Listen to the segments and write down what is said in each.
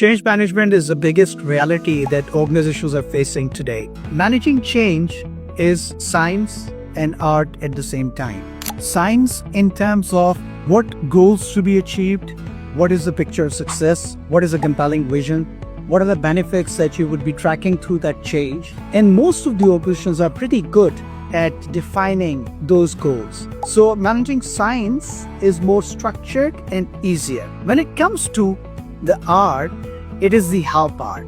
Change management is the biggest reality that organizations are facing today. Managing change is science and art at the same time. Science in terms of what goals to be achieved, what is the picture of success, what is a compelling vision, what are the benefits that you would be tracking through that change. And most of the organizations are pretty good at defining those goals. So managing science is more structured and easier. When it comes to the art, it is the how part.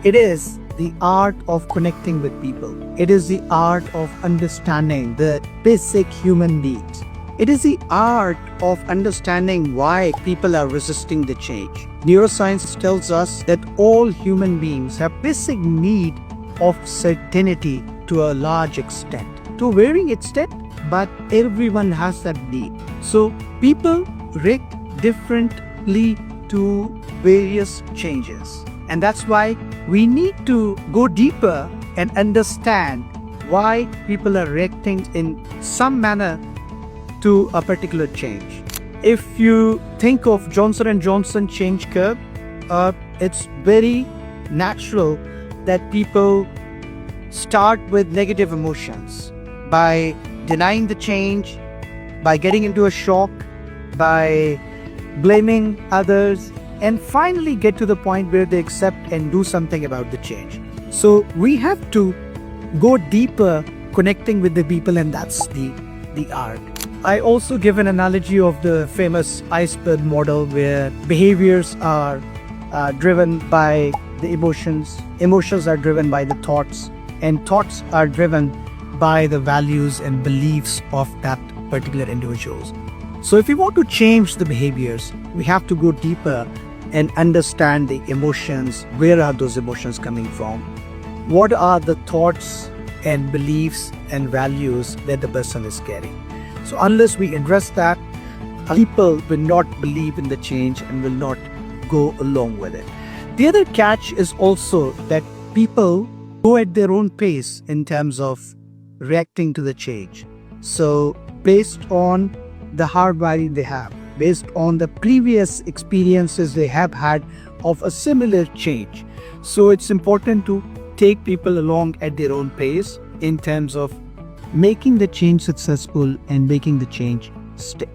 It is the art of connecting with people. It is the art of understanding the basic human needs. It is the art of understanding why people are resisting the change. Neuroscience tells us that all human beings have basic need of certainty to a large extent. To a varying extent, but everyone has that need. So people react differently to various changes. And that's why we need to go deeper and understand why people are reacting in some manner to a particular change. If you think of Johnson & Johnson change curve, it's very natural that people start with negative emotions by denying the change, by getting into a shock, by blaming others, and finally get to the point where they accept and do something about the change. So we have to go deeper connecting with the people, and that's the art. I also give an analogy of the famous iceberg model where behaviors are driven by the emotions are driven by the thoughts, and thoughts are driven by the values and beliefs of that particular individuals. So if we want to change the behaviors, we have to go deeper and understand the emotions. Where are those emotions coming from? What are the thoughts and beliefs and values that the person is carrying? So unless we address that, people will not believe in the change and will not go along with it. The other catch is also that people go at their own pace in terms of reacting to the change. So based on the hardwiring they have, based on the previous experiences they have had of a similar change. So it's important to take people along at their own pace in terms of making the change successful and making the change stick.